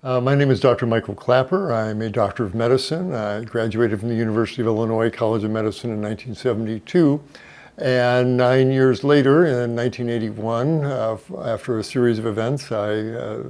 My name is Dr. Michael Klaper. I'm a doctor of medicine. I graduated from the University of Illinois College of Medicine in 1972. And 9 years later, in 1981, after a series of events, I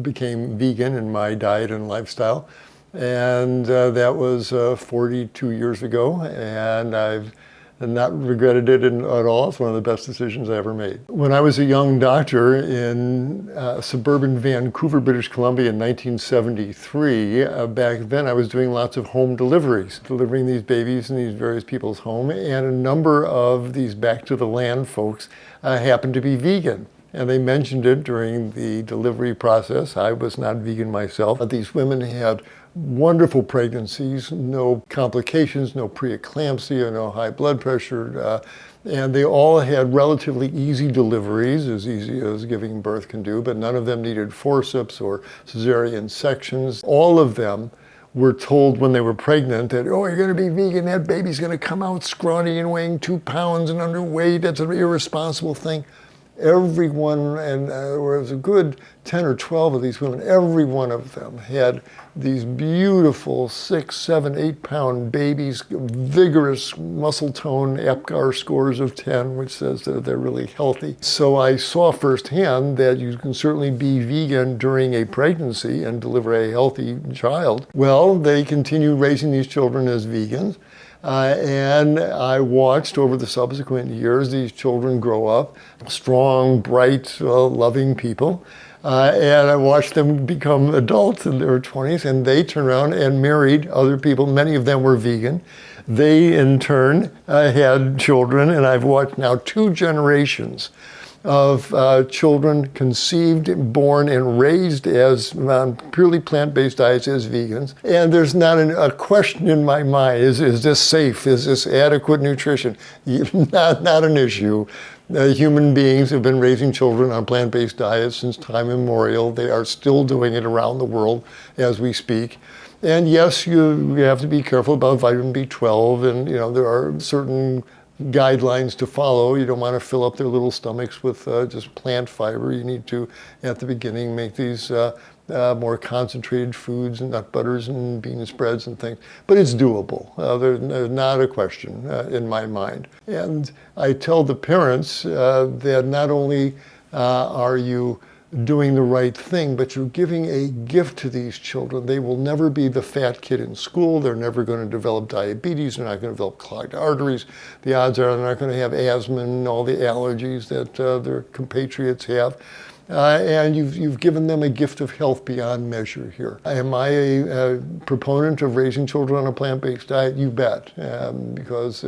became vegan in my diet and lifestyle. And that was 42 years ago, and I've not regretted it at all. It's one of the best decisions I ever made. When I was a young doctor in suburban Vancouver, British Columbia in 1973, back then I was doing lots of home deliveries, delivering these babies in these various people's home, and a number of these back to the land folks happened to be vegan. And they mentioned it during the delivery process. I was not vegan myself. But these women had wonderful pregnancies, no complications, no preeclampsia, no high blood pressure, and they all had relatively easy deliveries, as easy as giving birth can do, but none of them needed forceps or cesarean sections. All of them were told when they were pregnant that, oh, you're going to be vegan, that baby's going to come out scrawny and weighing 2 pounds and underweight, that's an irresponsible thing. Everyone, and there was a good 10 or 12 of these women, every one of them had these beautiful 6, 7, 8 pound babies, vigorous muscle tone, APGAR scores of 10, which says that they're really healthy. So I saw firsthand that you can certainly be vegan during a pregnancy and deliver a healthy child. Well, they continue raising these children as vegans. And I watched over the subsequent years these children grow up, strong, bright, loving people. And I watched them become adults in their 20s, and they turned around and married other people. Many of them were vegan. They, in turn, had children, and I've watched now 2 generations of children conceived, born, and raised as purely plant-based diets as vegans. And there's not a question in my mind, is this safe? Is this adequate nutrition? Not an issue. Human beings have been raising children on plant-based diets since time immemorial. They are still doing it around the world as we speak. And yes, you have to be careful about vitamin B12, and there are certain guidelines to follow. You don't want to fill up their little stomachs with just plant fiber. You need to, at the beginning, make these more concentrated foods and nut butters and bean spreads and things. But it's doable. There's not a question in my mind. And I tell the parents that not only are you doing the right thing, but you're giving a gift to these children. They will never be the fat kid in school. They're never going to develop diabetes. They're not going to develop clogged arteries. The odds are they're not going to have asthma and all the allergies that their compatriots have. And you've given them a gift of health beyond measure here. Am I a proponent of raising children on a plant-based diet? You bet, because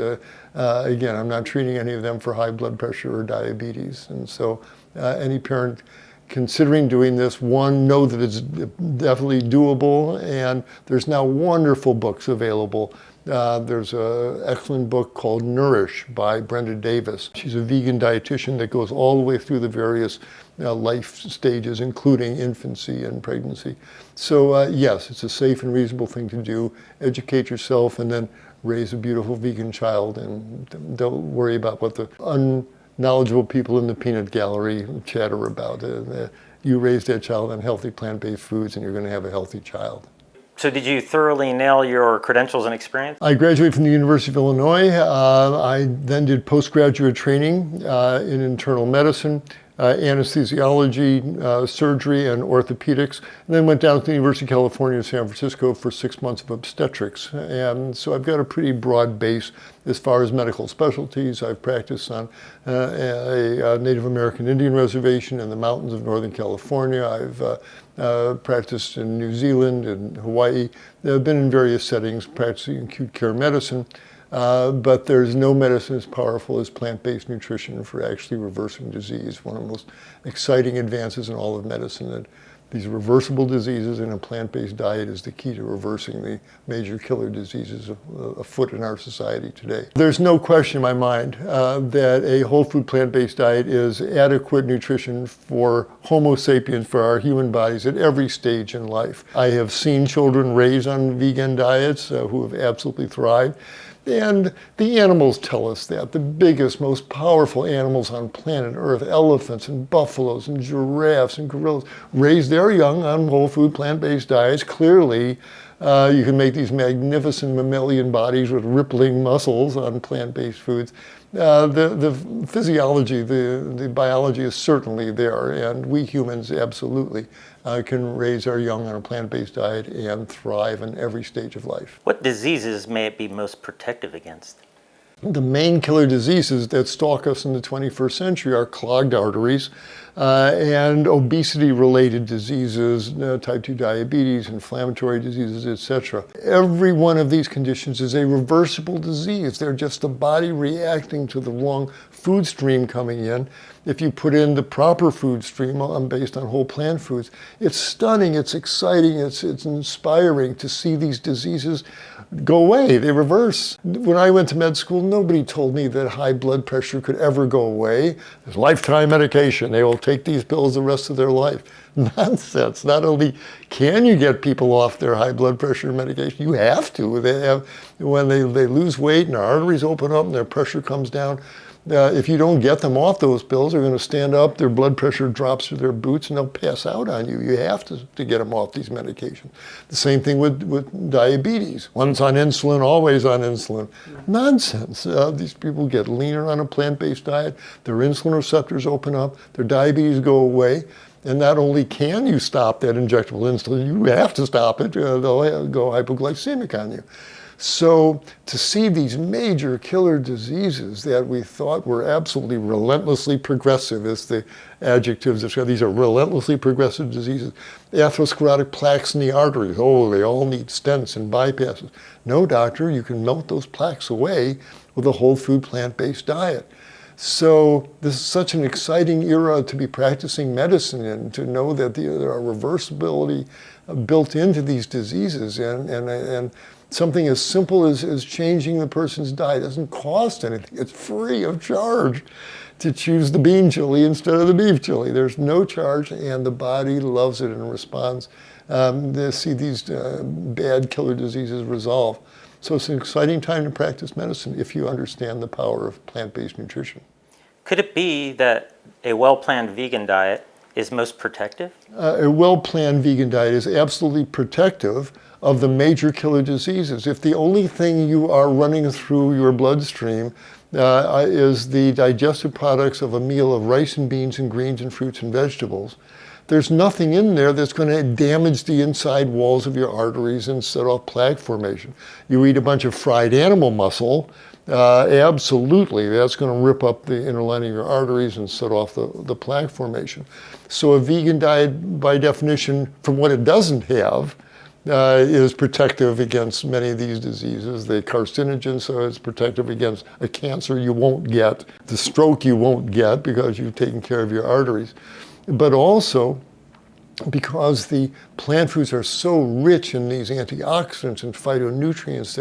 again, I'm not treating any of them for high blood pressure or diabetes. And so any parent considering doing this, one, know that it's definitely doable, and there's now wonderful books available. There's an excellent book called Nourish by Brenda Davis. She's a vegan dietitian that goes all the way through the various life stages, including infancy and pregnancy. So yes, it's a safe and reasonable thing to do. Educate yourself and then raise a beautiful vegan child, and don't worry about what the knowledgeable people in the peanut gallery chatter about. You raise that child on healthy plant-based foods and you're going to have a healthy child. So did you thoroughly nail your credentials and experience? I graduated from the University of Illinois. I then did postgraduate training in internal medicine, anesthesiology, surgery, and orthopedics, and then went down to the University of California in San Francisco for 6 months of obstetrics. And so I've got a pretty broad base as far as medical specialties. I've practiced on a Native American Indian reservation in the mountains of Northern California. I've practiced in New Zealand and Hawaii. I've been in various settings practicing acute care medicine. But there's no medicine as powerful as plant-based nutrition for actually reversing disease. One of the most exciting advances in all of medicine, that these reversible diseases in a plant-based diet is the key to reversing the major killer diseases afoot in our society today. There's no question in my mind that a whole food plant-based diet is adequate nutrition for Homo sapiens, for our human bodies at every stage in life. I have seen children raised on vegan diets who have absolutely thrived. And the animals tell us that. The biggest, most powerful animals on planet Earth, elephants and buffaloes and giraffes and gorillas, raise their young on whole food, plant-based diets. Clearly, you can make these magnificent mammalian bodies with rippling muscles on plant-based foods. The physiology, the biology is certainly there, and we humans absolutely can raise our young on a plant-based diet and thrive in every stage of life. What diseases may it be most protective against? The main killer diseases that stalk us in the 21st century are clogged arteries and obesity-related diseases, type 2 diabetes, inflammatory diseases, etc. Every one of these conditions is a reversible disease. They're just the body reacting to the wrong food stream coming in. If you put in the proper food stream based on whole plant foods, it's stunning, it's exciting, it's inspiring to see these diseases go away, they reverse. When I went to med school, nobody told me that high blood pressure could ever go away. There's lifetime medication, they will take these pills the rest of their life. Nonsense. Not only can you get people off their high blood pressure medication, you have to. When they lose weight and their arteries open up and their pressure comes down, if you don't get them off those pills, they're going to stand up, their blood pressure drops through their boots, and they'll pass out on you. You have to get them off these medications. The same thing with diabetes. One's on insulin, always on insulin. Nonsense. These people get leaner on a plant-based diet, their insulin receptors open up, their diabetes go away. And not only can you stop that injectable insulin, you have to stop it. They'll go hypoglycemic on you. So to see these major killer diseases that we thought were absolutely relentlessly progressive, is the adjectives that these are relentlessly progressive diseases. Atherosclerotic plaques in the arteries, oh, they all need stents and bypasses. No, doctor, you can melt those plaques away with a whole food plant-based diet. So this is such an exciting era to be practicing medicine in, to know that there are reversibility built into these diseases, and something as simple as changing the person's diet doesn't cost anything. It's free of charge to choose the bean chili instead of the beef chili. There's no charge, and the body loves it and responds to see these bad killer diseases resolve. So it's an exciting time to practice medicine if you understand the power of plant-based nutrition. Could it be that a well-planned vegan diet is most protective? A well-planned vegan diet is absolutely protective of the major killer diseases. If the only thing you are running through your bloodstream is the digestive products of a meal of rice and beans and greens and fruits and vegetables, there's nothing in there that's going to damage the inside walls of your arteries and set off plaque formation. You eat a bunch of fried animal muscle, absolutely, that's going to rip up the inner lining of your arteries and set off the plaque formation. So a vegan diet, by definition, from what it doesn't have, is protective against many of these diseases. The carcinogens, so it's protective against a cancer you won't get, the stroke you won't get because you've taken care of your arteries. But also, because the plant foods are so rich in these antioxidants and phytonutrients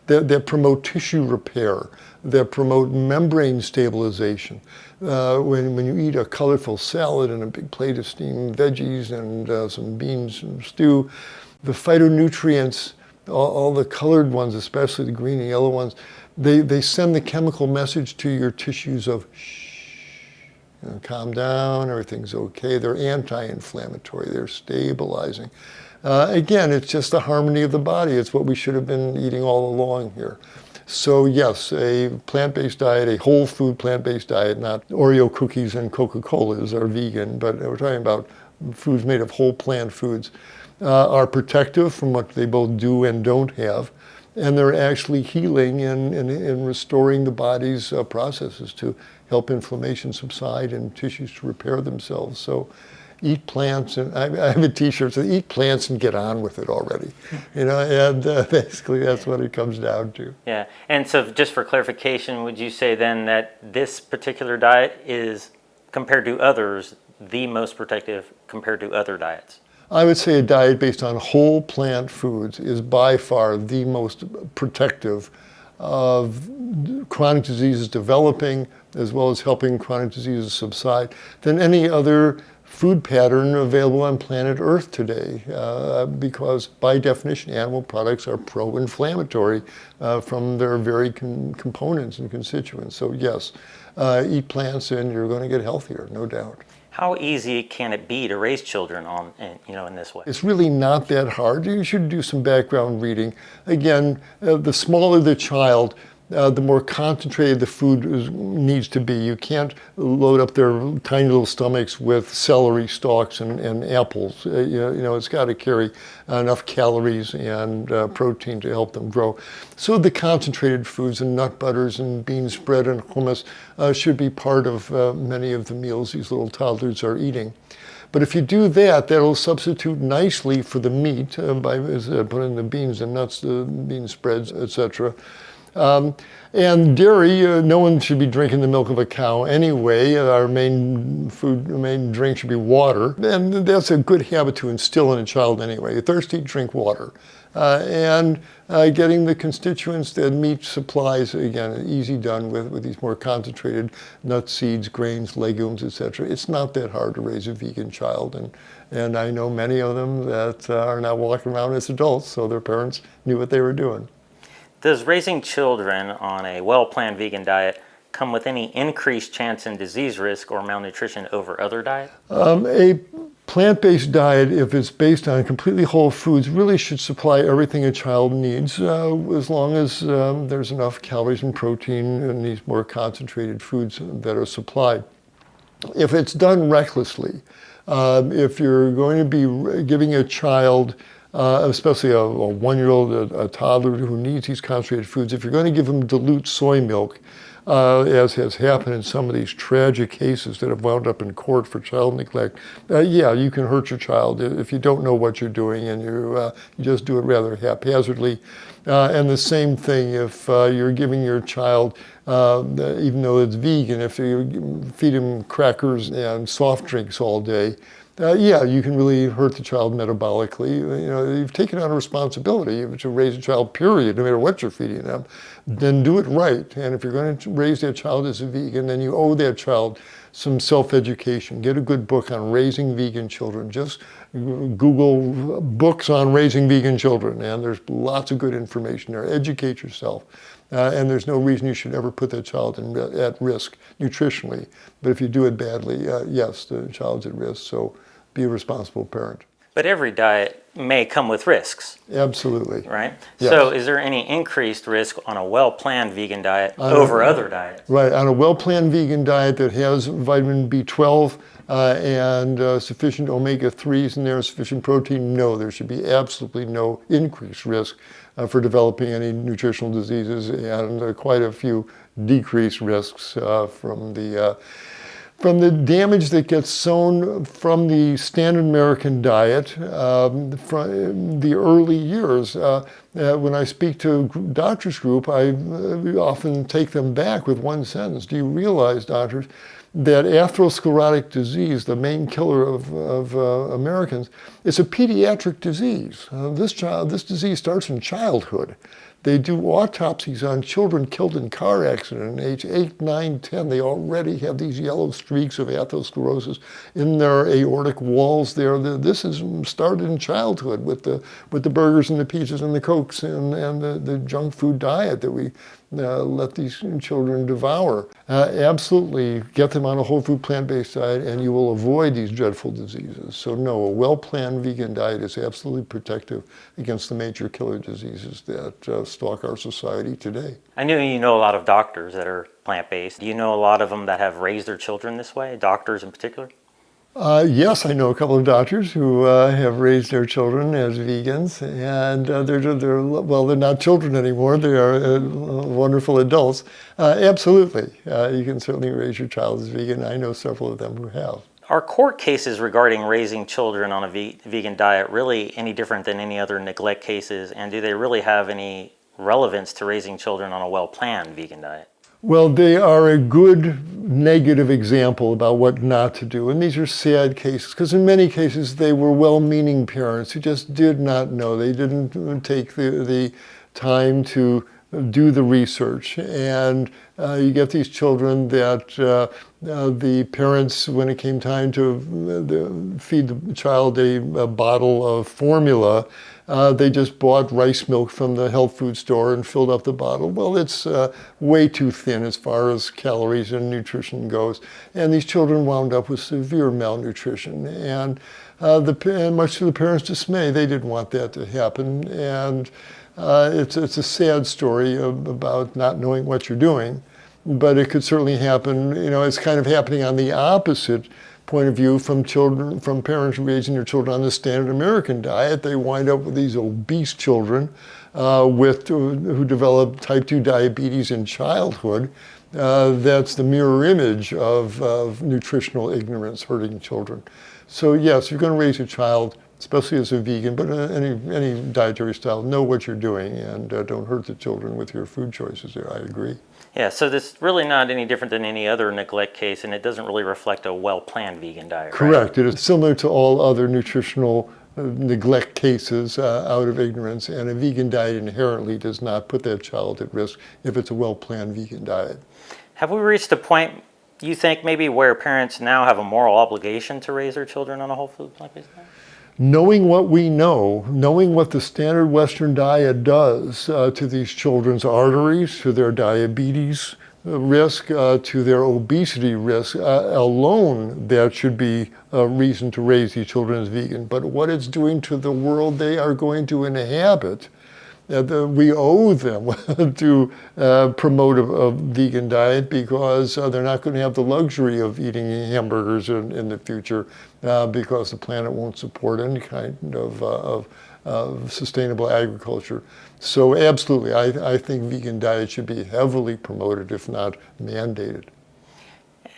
that promote tissue repair, that promote membrane stabilization. When you eat a colorful salad and a big plate of steamed veggies and some beans and stew, the phytonutrients, all the colored ones, especially the green and yellow ones, they send the chemical message to your tissues of shh. Calm down, everything's okay. They're anti-inflammatory, they're stabilizing. Again, it's just the harmony of the body. It's what we should have been eating all along here. So yes, a plant-based diet, a whole food plant-based diet, not Oreo cookies and Coca-Colas are vegan, but we're talking about foods made of whole plant foods, are protective from what they both do and don't have. And they're actually healing and restoring the body's processes to help inflammation subside and tissues to repair themselves. So eat plants, and I have a t-shirt that says, eat plants and get on with it already. And basically that's what it comes down to. Yeah, and so just for clarification, would you say then that this particular diet is, compared to others, the most protective compared to other diets? I would say a diet based on whole plant foods is by far the most protective of chronic diseases developing, as well as helping chronic diseases subside, than any other food pattern available on planet Earth today, because by definition animal products are pro-inflammatory from their very components and constituents. So yes, eat plants and you're going to get healthier, no doubt. How easy can it be to raise children in this way? It's really not that hard. You should do some background reading. Again, the smaller the child, the more concentrated the food needs to be. You can't load up their tiny little stomachs with celery stalks and apples. It's got to carry enough calories and protein to help them grow. So the concentrated foods and nut butters and bean spread and hummus should be part of many of the meals these little toddlers are eating. But if you do that, that'll substitute nicely for the meat by putting the beans and nuts, the bean spreads, etc. And dairy, no one should be drinking the milk of a cow anyway. Our main drink should be water. And that's a good habit to instill in a child anyway. You're thirsty, drink water. And getting the constituents that meat supplies, again, easy done with these more concentrated nuts, seeds, grains, legumes, etc. It's not that hard to raise a vegan child. And I know many of them that are now walking around as adults, so their parents knew what they were doing. Does raising children on a well-planned vegan diet come with any increased chance in disease risk or malnutrition over other diets? A plant-based diet, if it's based on completely whole foods, really should supply everything a child needs, as long as there's enough calories and protein in these more concentrated foods that are supplied. If it's done recklessly, if you're going to be giving a child especially a 1-year-old, a toddler who needs these concentrated foods, if you're going to give them dilute soy milk, as has happened in some of these tragic cases that have wound up in court for child neglect, yeah, you can hurt your child if you don't know what you're doing and you just do it rather haphazardly. And the same thing if you're giving your child, even though it's vegan, if you feed him crackers and soft drinks all day, yeah, you can really hurt the child metabolically. You've taken on a responsibility to raise a child, period, no matter what you're feeding them. Then do it right. And if you're going to raise that child as a vegan, then you owe that child some self-education. Get a good book on raising vegan children. Just Google books on raising vegan children, and there's lots of good information there. Educate yourself. And there's no reason you should ever put that child at risk nutritionally. But if you do it badly, yes, the child's at risk. So be a responsible parent. But every diet may come with risks. Absolutely. Right? Yes. So is there any increased risk on a well-planned vegan diet over other diets? Right. On a well-planned vegan diet that has vitamin B12 and sufficient omega-3s in there, sufficient protein, no, there should be absolutely no increased risk for developing any nutritional diseases, and quite a few decreased risks from the damage that gets sown from the standard American diet from the early years. When I speak to doctors group, I often take them back with one sentence. Do you realize, doctors, that atherosclerotic disease, the main killer of Americans, is a pediatric disease? This disease starts in childhood. They do autopsies on children killed in car accident at age 8, 9, 10. They already have these yellow streaks of atherosclerosis in their aortic walls there. This is started in childhood with the burgers and the pizzas and the Cokes and the junk food diet that we let these children devour. Absolutely get them on a whole food plant-based diet and you will avoid these dreadful diseases. So no, a well-planned vegan diet is absolutely protective against the major killer diseases that stalk our society today. I know you know a lot of doctors that are plant-based. Do you know a lot of them that have raised their children this way, doctors in particular? Yes, I know a couple of doctors who have raised their children as vegans, and they're not children anymore. They are wonderful adults. Absolutely, you can certainly raise your child as vegan. I know several of them who have. Are court cases regarding raising children on a vegan diet really any different than any other neglect cases, and do they really have any relevance to raising children on a well-planned vegan diet? Well, they are a good negative example about what not to do. And these are sad cases, because in many cases they were well-meaning parents who just did not know. They didn't take the time to do the research. And you get these children that the parents, when it came time to feed the child a bottle of formula, they just bought rice milk from the health food store and filled up the bottle. Well, it's way too thin as far as calories and nutrition goes. And these children wound up with severe malnutrition. And much to the parents' dismay, they didn't want that to happen. And it's a sad story about not knowing what you're doing, but it could certainly happen. You know, it's kind of happening on the opposite point of view from parents raising their children on the standard American diet. They wind up with these obese children who develop type 2 diabetes in childhood. That's the mirror image of nutritional ignorance hurting children. So yes, you're going to raise a child, especially as a vegan, but any dietary style, know what you're doing and don't hurt the children with your food choices there. I agree. Yeah, so this is really not any different than any other neglect case, and it doesn't really reflect a well-planned vegan diet, Correct. right? It is similar to all other nutritional neglect cases out of ignorance, and a vegan diet inherently does not put that child at risk if it's a well-planned vegan diet. Have we reached a point, you think, maybe where parents now have a moral obligation to raise their children on a whole food plant-based diet? Knowing what we know, knowing what the standard Western diet does to these children's arteries, to their diabetes risk, to their obesity risk, alone that should be a reason to raise these children as vegan. But what it's doing to the world they are going to inhabit, we owe them to promote a vegan diet, because they're not going to have the luxury of eating hamburgers in the future because the planet won't support any kind of sustainable agriculture. So absolutely, I think vegan diet should be heavily promoted, if not mandated.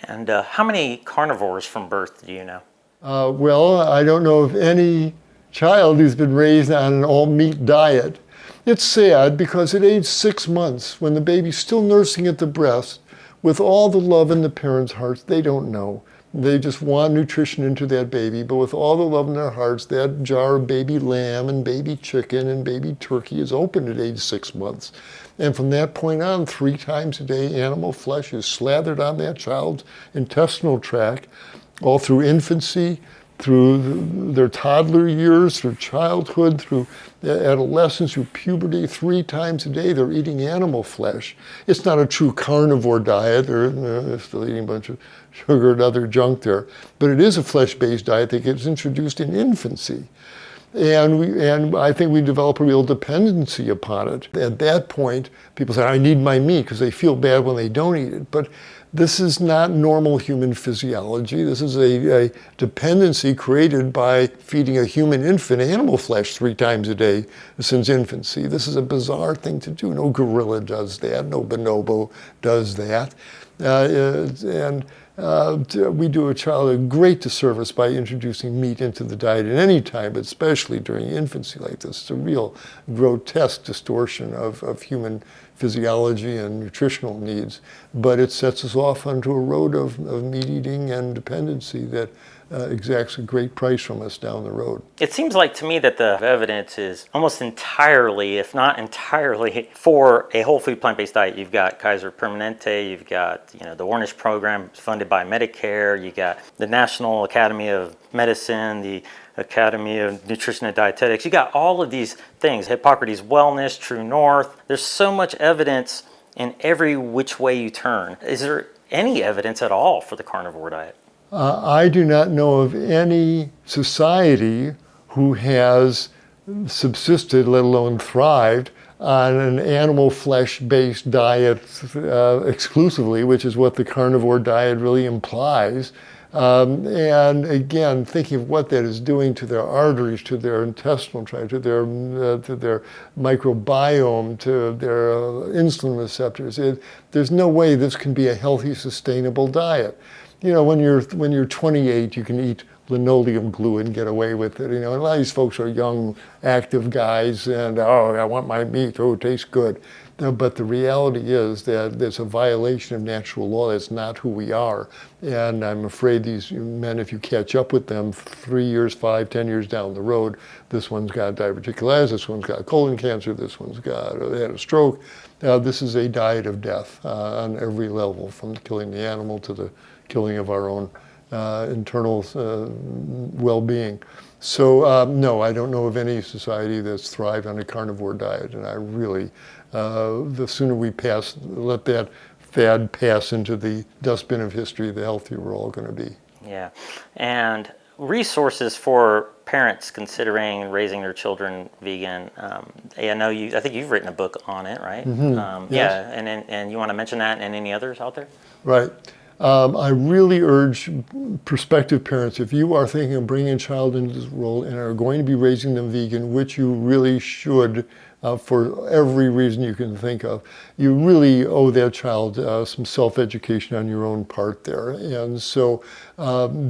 And how many carnivores from birth do you know? Well, I don't know of any child who's been raised on an all-meat diet. It's sad because at age 6 months, when the baby's still nursing at the breast, with all the love in the parents' hearts, they don't know. They just want nutrition into that baby, but with all the love in their hearts, that jar of baby lamb and baby chicken and baby turkey is open at age 6 months. And from that point on, 3 times a day, animal flesh is slathered on that child's intestinal tract, all through infancy, through their toddler years, through childhood, through adolescence, through puberty. 3 times a day they're eating animal flesh. It's not a true carnivore diet. They're still eating a bunch of sugar and other junk there. But it is a flesh-based diet that gets introduced in infancy. And I think we develop a real dependency upon it. At that point, people say, I need my meat, because they feel bad when they don't eat it. But this is not normal human physiology. This is a dependency created by feeding a human infant animal flesh 3 times a day since infancy. This is a bizarre thing to do. No gorilla does that. No bonobo does that. We do a child a great disservice by introducing meat into the diet at any time, but especially during infancy like this. It's a real grotesque distortion of human physiology and nutritional needs, but it sets us off onto a road of meat eating and dependency that exacts a great price from us down the road. It seems like to me that the evidence is almost entirely, if not entirely, for a whole food plant-based diet. You've got Kaiser Permanente, you've got the Ornish program funded by Medicare, you got the National Academy of Medicine, the Academy of Nutrition and Dietetics. You got all of these things, Hippocrates Wellness, True North. There's so much evidence in every which way you turn. Is there any evidence at all for the carnivore diet? I do not know of any society who has subsisted, let alone thrived, on an animal flesh-based diet exclusively, which is what the carnivore diet really implies. And again, thinking of what that is doing to their arteries, to their intestinal tract, to their microbiome, to their insulin receptors, there's no way this can be a healthy, sustainable diet. When you're 28, you can eat linoleum glue and get away with it. And a lot of these folks are young, active guys, and oh, I want my meat. Oh, it tastes good. No, but the reality is that there's a violation of natural law. That's not who we are. And I'm afraid these men, if you catch up with them 3 years, 5, 10 years down the road, this one's got diverticulitis, this one's got colon cancer, this one's got they had a stroke. This is a diet of death on every level, from killing the animal to the killing of our own internal well-being. So no, I don't know of any society that's thrived on a carnivore diet, and I really, the sooner we let that fad pass into the dustbin of history, the healthier we're all going to be. Yeah, and resources for parents considering raising their children vegan. I think you've written a book on it, right? Mm-hmm. Yes. Yeah, and you want to mention that and any others out there? Right. I really urge prospective parents, if you are thinking of bringing a child into this world and are going to be raising them vegan, which you really should, for every reason you can think of, you really owe that child some self-education on your own part there. And so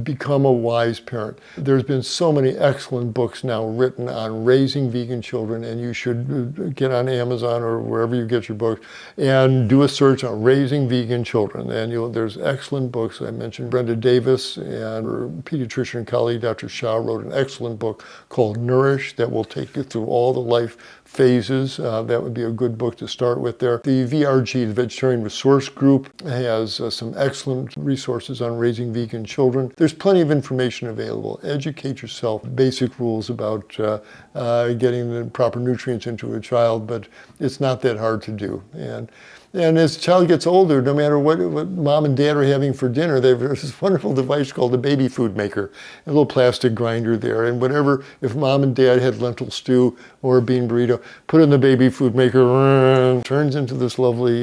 become a wise parent. There's been so many excellent books now written on raising vegan children, and you should get on Amazon or wherever you get your books and do a search on raising vegan children. And there's excellent books. I mentioned Brenda Davis, and her pediatrician colleague, Dr. Shah, wrote an excellent book called Nourish that will take you through all the life phases. That would be a good book to start with there. The VRG, the Vegetarian Resource Group, has some excellent resources on raising vegan children. There's plenty of information available. Educate yourself. Basic rules about getting the proper nutrients into a child, but it's not that hard to do. And as the child gets older, no matter what mom and dad are having for dinner, they have this wonderful device called a baby food maker, a little plastic grinder there. And whatever, if mom and dad had lentil stew or a bean burrito, put in the baby food maker, turns into this lovely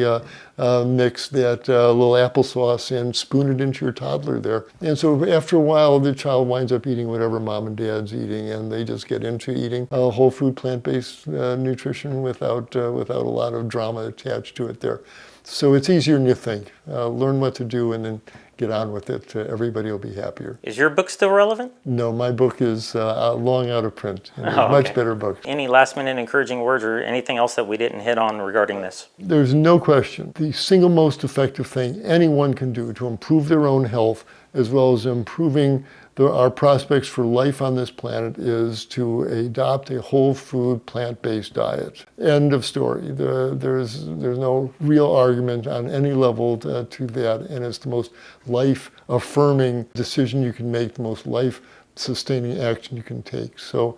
mix, that little applesauce, and spoon it into your toddler there. And so after a while, the child winds up eating whatever mom and dad's eating, and they just get into eating whole food, plant-based nutrition without a lot of drama attached to it there. So it's easier than you think. Learn what to do and then get on with it. Everybody will be happier. Is your book still relevant? No, my book is long out of print. And there's much better books. Any last-minute encouraging words or anything else that we didn't hit on regarding this? There's no question. The single most effective thing anyone can do to improve their own health, as well as improving our prospects for life on this planet, is to adopt a whole food, plant-based diet. End of story. There's no real argument on any level to that, and it's the most life-affirming decision you can make, the most life-sustaining action you can take. So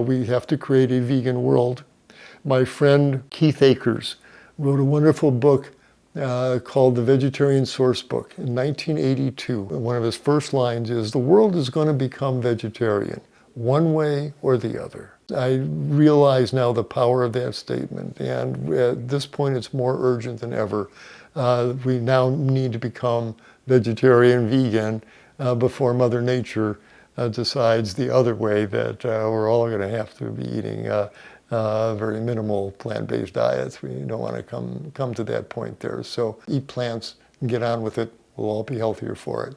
we have to create a vegan world. My friend Keith Akers wrote a wonderful book called The Vegetarian Source Book in 1982. One of his first lines is, "The world is going to become vegetarian, one way or the other." I realize now the power of that statement, and at this point it's more urgent than ever. We now need to become vegetarian, vegan, before Mother Nature decides the other way, that we're all going to have to be eating very minimal plant-based diets. We don't want to come to that point there. So eat plants and get on with it. We'll all be healthier for it.